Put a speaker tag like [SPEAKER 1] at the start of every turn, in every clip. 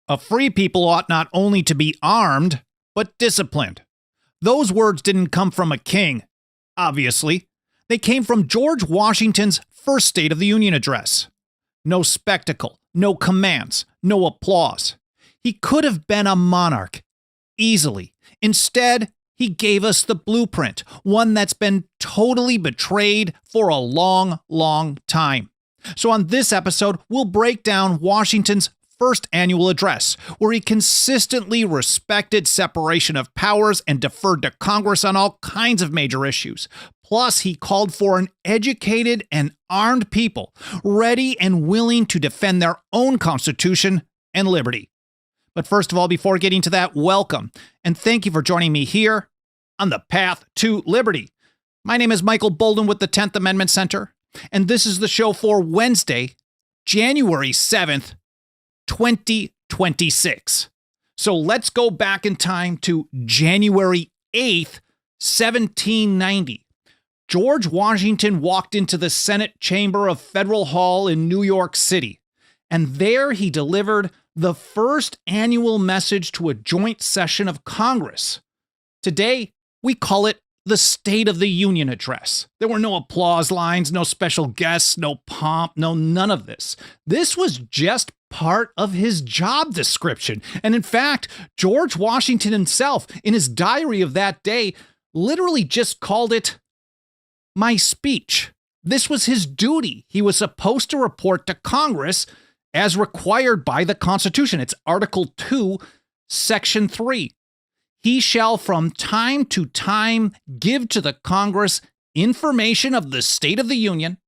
[SPEAKER 1] A free people ought not only to be armed, but disciplined. Those words didn't come from a king, obviously. They came from George Washington's first State of the Union address. No spectacle, no commands, no applause. He could have been a monarch, easily. Instead, he gave us the blueprint, one that's been totally betrayed for a long, long time. So on this episode, we'll break down Washington's first annual address, where he consistently respected separation of powers and deferred to Congress on all kinds of major issues. Plus, he called for an educated and armed people, ready and willing to defend their own Constitution and liberty. But first of all, before getting to that, welcome, and thank you for joining me here on the path to liberty. My name is Michael Bolden with the 10th Amendment Center, and this is the show for Wednesday, January 7th, 2026. So let's go back in time to January 8th, 1790. George Washington walked into the Senate chamber of Federal Hall in New York City, and there he delivered the first annual message to a joint session of Congress. Today, we call it the State of the Union Address. There were no applause lines, no special guests, no pomp, none of this. This was just part of his job description. And in fact, George Washington himself, in his diary of that day, literally just called it my speech. This was his duty. He was supposed to report to Congress as required by the Constitution. It's Article 2, Section 3. He shall from time to time give to the Congress information of the State of the Union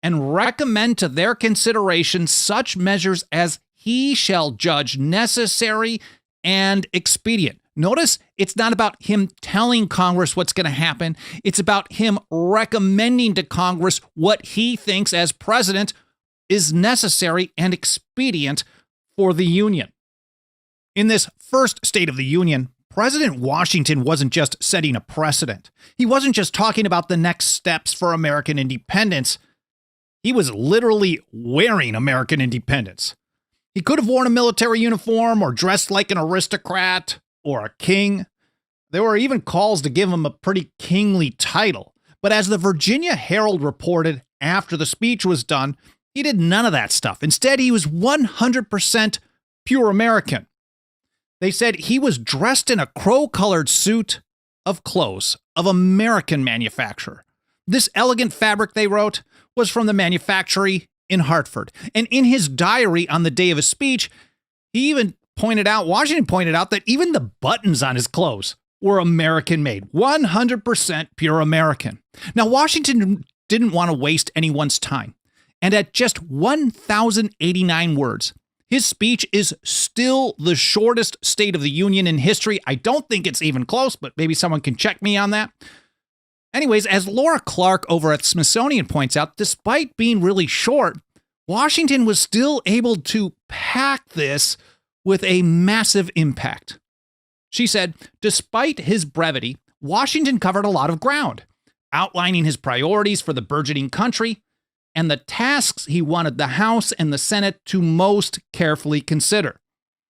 [SPEAKER 1] and recommend to their consideration such measures as he shall judge necessary and expedient. Notice it's not about him telling Congress what's going to happen. It's about him recommending to Congress what he thinks as president is necessary and expedient for the Union. In this first State of the Union, President Washington wasn't just setting a precedent. He wasn't just talking about the next steps for American independence. He was literally wearing American independence. He could have worn a military uniform or dressed like an aristocrat or a king. There were even calls to give him a pretty kingly title. But as the Virginia Herald reported after the speech was done, he did none of that stuff. Instead, he was 100% pure American. They said he was dressed in a crow-colored suit of clothes of American manufacture. This elegant fabric, they wrote, was from the manufactory in Hartford. And in his diary on the day of his speech, Washington pointed out that even the buttons on his clothes were American-made, 100% pure American. Now, Washington didn't want to waste anyone's time. And at just 1,089 words, his speech is still the shortest State of the Union in history. I don't think it's even close, but maybe someone can check me on that. Anyways, as Laura Clark over at Smithsonian points out, despite being really short, Washington was still able to pack this with a massive impact. She said, despite his brevity, Washington covered a lot of ground, outlining his priorities for the burgeoning country and the tasks he wanted the House and the Senate to most carefully consider.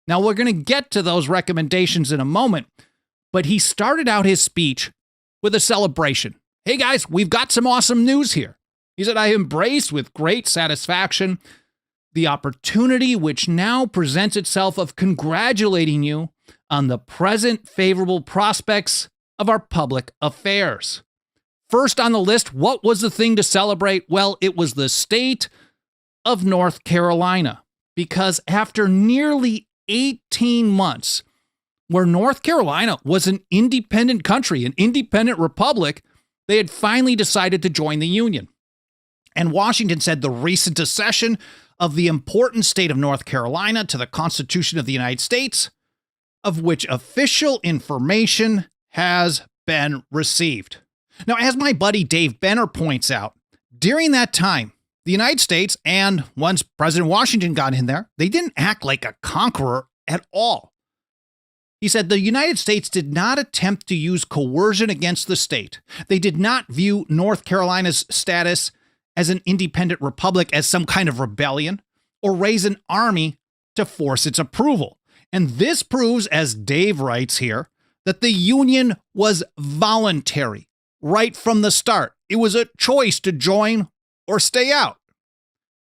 [SPEAKER 1] Now, we're going to get to those recommendations in a moment, but he started out his speech with a celebration. Hey guys, we've got some awesome news here. He said, I embrace with great satisfaction the opportunity which now presents itself of congratulating you on the present favorable prospects of our public affairs. First on the list, what was the thing to celebrate? Well, it was the state of North Carolina, because after nearly 18 months, where North Carolina was an independent country, an independent republic, they had finally decided to join the Union. And Washington said the recent accession of the important state of North Carolina to the Constitution of the United States, of which official information has been received. Now, as my buddy Dave Benner points out, during that time, the United States, and once President Washington got in there, they didn't act like a conqueror at all. He said the United States did not attempt to use coercion against the state. They did not view North Carolina's status as an independent republic as some kind of rebellion, or raise an army to force its approval. And this proves, as Dave writes here, that the Union was voluntary right from the start. It was a choice to join or stay out.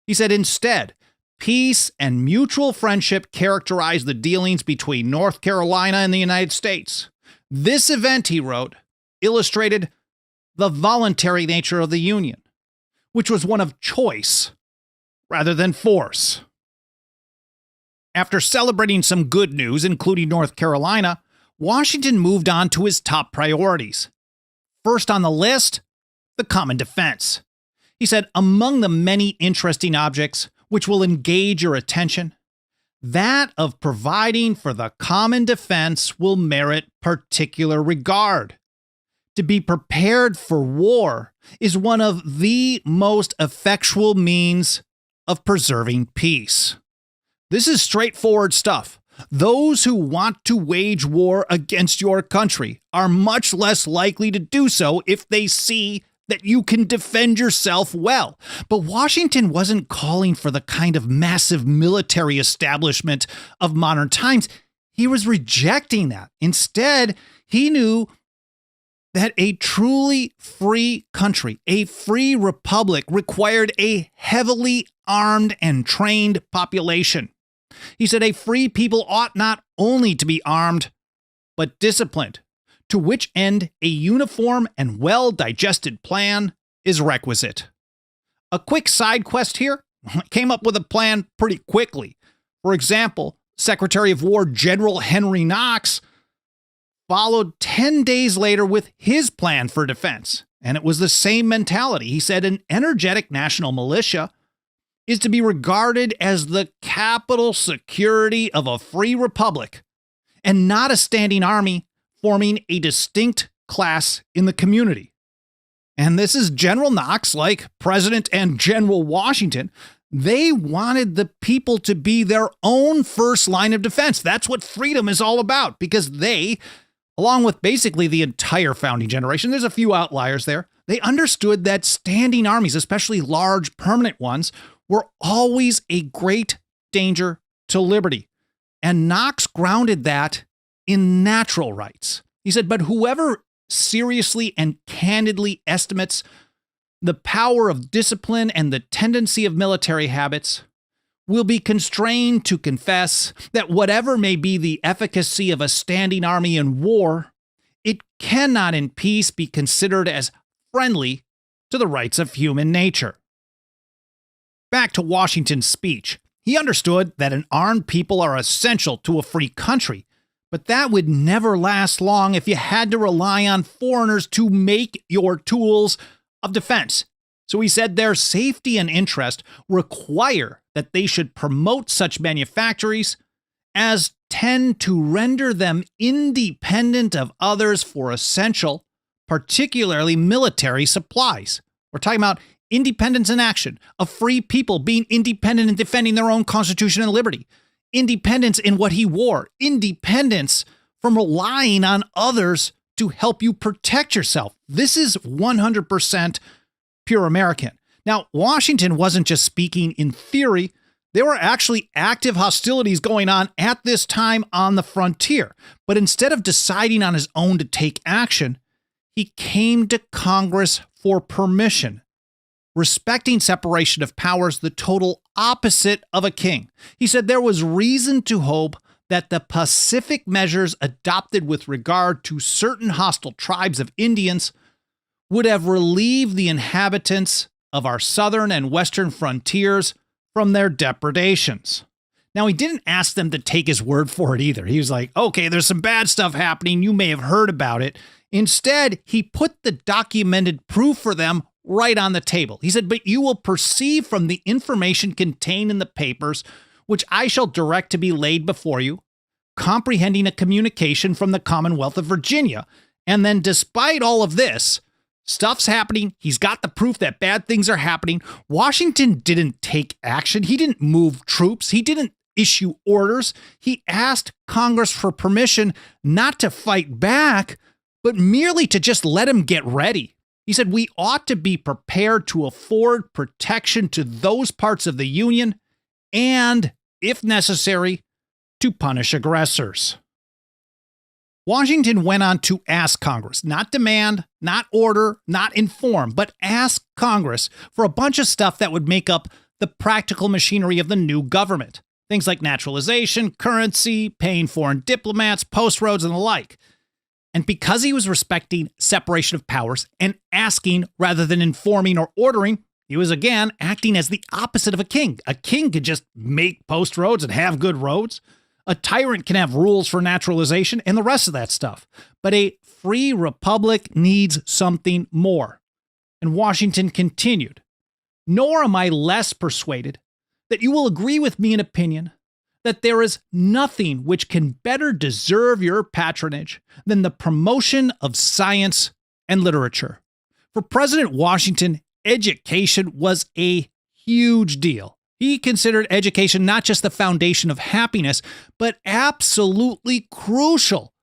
[SPEAKER 1] He said instead, peace and mutual friendship characterized the dealings between North Carolina and the United States. This event, he wrote, illustrated the voluntary nature of the Union, which was one of choice rather than force. After celebrating some good news, including North Carolina, Washington moved on to his top priorities. First on the list, the common defense. He said, among the many interesting objects which will engage your attention, that of providing for the common defense will merit particular regard. To be prepared for war is one of the most effectual means of preserving peace. This is straightforward stuff. Those who want to wage war against your country are much less likely to do so if they see that you can defend yourself well. But Washington wasn't calling for the kind of massive military establishment of modern times. He was rejecting that. Instead, he knew that a truly free country, a free republic, required a heavily armed and trained population. He said a free people ought not only to be armed, but disciplined, to which end a uniform and well-digested plan is requisite. A quick side quest here, came up with a plan pretty quickly. For example, Secretary of War General Henry Knox followed 10 days later with his plan for defense, and it was the same mentality. He said an energetic national militia is to be regarded as the capital security of a free republic, and not a standing army forming a distinct class in the community. And this is General Knox, like President and General Washington. They wanted the people to be their own first line of defense. That's what freedom is all about, because they, along with basically the entire founding generation, there's a few outliers there, they understood that standing armies, especially large permanent ones, were always a great danger to liberty. And Knox grounded that in natural rights. He said, but whoever seriously and candidly estimates the power of discipline and the tendency of military habits will be constrained to confess that whatever may be the efficacy of a standing army in war, it cannot in peace be considered as friendly to the rights of human nature. Back to Washington's speech. He understood that an armed people are essential to a free country, but that would never last long if you had to rely on foreigners to make your tools of defense. So he said their safety and interest require that they should promote such manufactories as tend to render them independent of others for essential, particularly military supplies. We're talking about independence in action, a free people being independent and defending their own constitution and liberty, independence in what he wore, independence from relying on others to help you protect yourself. This is 100% pure American. Now, Washington wasn't just speaking in theory. There were actually active hostilities going on at this time on the frontier. But instead of deciding on his own to take action, he came to Congress for permission, respecting separation of powers, the total opposite of a king. He said there was reason to hope that the pacific measures adopted with regard to certain hostile tribes of Indians would have relieved the inhabitants of our southern and western frontiers from their depredations. Now, he didn't ask them to take his word for it either. He was like, okay, there's some bad stuff happening. You may have heard about it. Instead, he put the documented proof for them right on the table. He said, but you will perceive from the information contained in the papers, which I shall direct to be laid before you, comprehending a communication from the Commonwealth of Virginia. And then despite all of this, stuff's happening. He's got the proof that bad things are happening. Washington didn't take action. He didn't move troops. He didn't issue orders. He asked Congress for permission not to fight back, but merely to just let him get ready. He said, we ought to be prepared to afford protection to those parts of the Union and if necessary, to punish aggressors. Washington went on to ask Congress, not demand, not order, not inform, but ask Congress for a bunch of stuff that would make up the practical machinery of the new government. Things like naturalization, currency, paying foreign diplomats, post roads, and the like. And because he was respecting separation of powers and asking rather than informing or ordering, he was again acting as the opposite of a king. A king could just make post roads and have good roads. A tyrant can have rules for naturalization and the rest of that stuff. But a free republic needs something more. And Washington continued, "Nor am I less persuaded that you will agree with me in opinion that there is nothing which can better deserve your patronage than the promotion of science and literature." For President Washington, education was a huge deal. He considered education not just the foundation of happiness, but absolutely crucial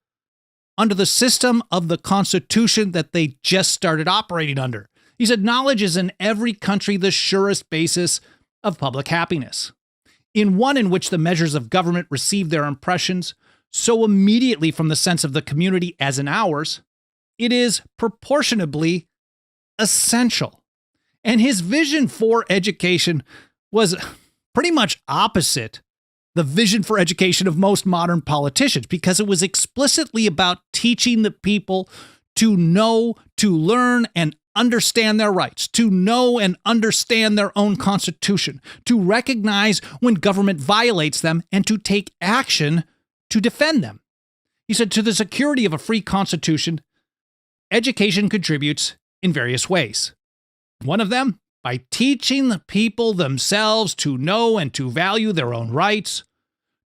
[SPEAKER 1] under the system of the Constitution that they just started operating under. He said knowledge is in every country the surest basis of public happiness. In one in which the measures of government receive their impressions so immediately from the sense of the community as in ours, it is proportionably essential. And his vision for education was pretty much opposite the vision for education of most modern politicians, because it was explicitly about teaching the people to know, to learn, and understand their rights, to know and understand their own constitution, to recognize when government violates them, and to take action to defend them. He said, to the security of a free constitution, education contributes in various ways. One of them, by teaching the people themselves to know and to value their own rights,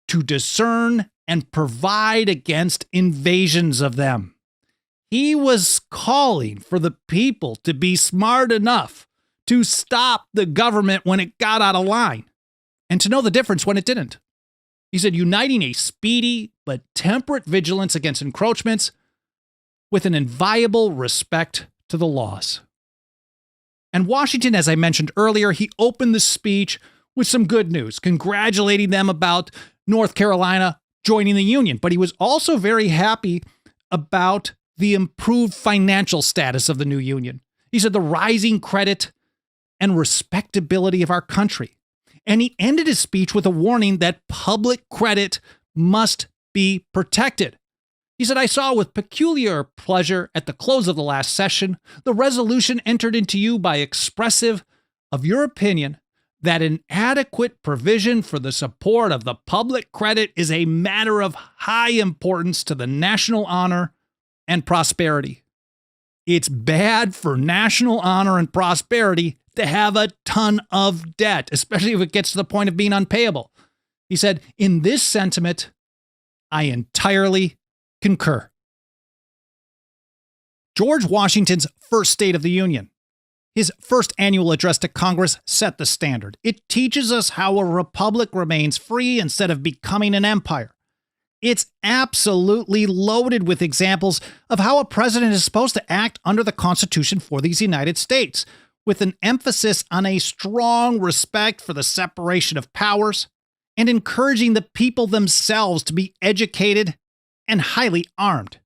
[SPEAKER 1] to discern and provide against invasions of them. He was calling for the people to be smart enough to stop the government when it got out of line and to know the difference when it didn't. He said, uniting a speedy but temperate vigilance against encroachments with an inviolable respect to the laws. And Washington, as I mentioned earlier, he opened the speech with some good news, congratulating them about North Carolina joining the Union. But he was also very happy about the improved financial status of the new Union. He said the rising credit and respectability of our country. And he ended his speech with a warning that public credit must be protected. He said, I saw with peculiar pleasure at the close of the last session the resolution entered into you by expressive of your opinion that an adequate provision for the support of the public credit is a matter of high importance to the national honor and prosperity. It's bad for national honor and prosperity to have a ton of debt, especially if it gets to the point of being unpayable. He said, in this sentiment, I entirely concur. George Washington's first State of the Union, his first annual address to Congress, set the standard. It teaches us how a republic remains free instead of becoming an empire. It's absolutely loaded with examples of how a president is supposed to act under the Constitution for these United States, with an emphasis on a strong respect for the separation of powers and encouraging the people themselves to be educated and highly armed.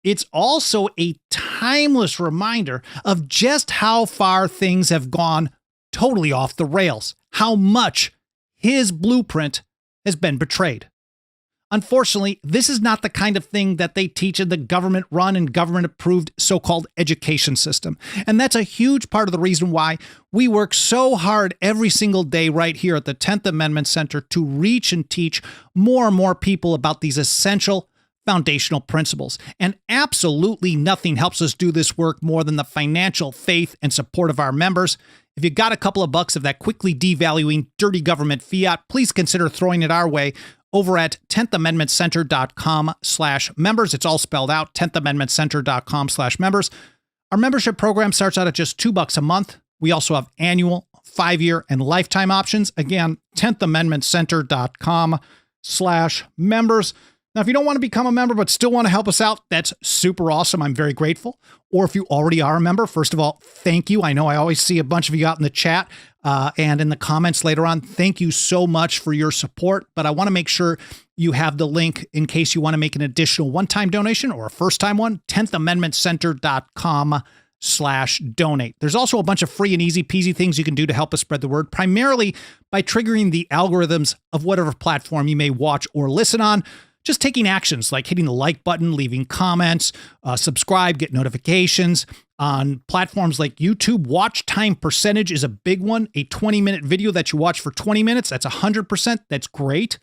[SPEAKER 1] It's also a timeless reminder of just how far things have gone totally off the rails, how much his blueprint has been betrayed. Unfortunately, this is not the kind of thing that they teach in the government-run and government-approved so-called education system. And that's a huge part of the reason why we work so hard every single day right here at the 10th Amendment Center to reach and teach more and more people about these essential foundational principles. And absolutely nothing helps us do this work more than the financial faith and support of our members. If you got a couple of bucks of that quickly devaluing dirty government fiat, please consider throwing it our way over at 10thamendmentcenter.com/members. It's all spelled out, 10thamendmentcenter.com/members. Our membership program starts out at just $2 a month. We also have annual, 5-year, and lifetime options. Again, 10thamendmentcenter.com/members. Now, if you don't want to become a member but still want to help us out, that's super awesome. I'm very grateful. Or if you already are a member, first of all, thank you. I know I always see a bunch of you out in the chat and in the comments later on. Thank you so much for your support. But I want to make sure you have the link in case you want to make an additional one-time donation or a first-time one, 10thamendmentcenter.com/donate. There's also a bunch of free and easy peasy things you can do to help us spread the word, primarily by triggering the algorithms of whatever platform you may watch or listen on. Just taking actions like hitting the like button, leaving comments, subscribe, get notifications. On platforms like YouTube, watch time percentage is a big one. A 20-minute video that you watch for 20 minutes, that's 100%. That's great.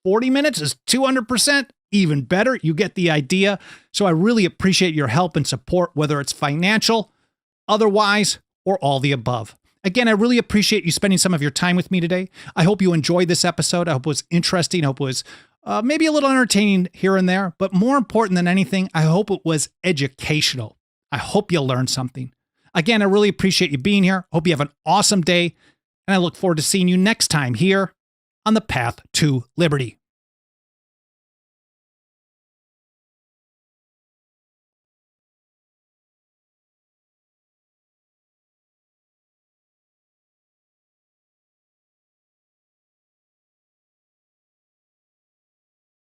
[SPEAKER 1] 40 minutes is 200%. Even better. You get the idea. So I really appreciate your help and support, whether it's financial, otherwise, or all the above. Again, I really appreciate you spending some of your time with me today. I hope you enjoyed this episode. I hope it was interesting. I hope it was maybe a little entertaining here and there, but more important than anything, I hope it was educational. I hope you learned something. Again, I really appreciate you being here. Hope you have an awesome day, and I look forward to seeing you next time here on the Path to Liberty.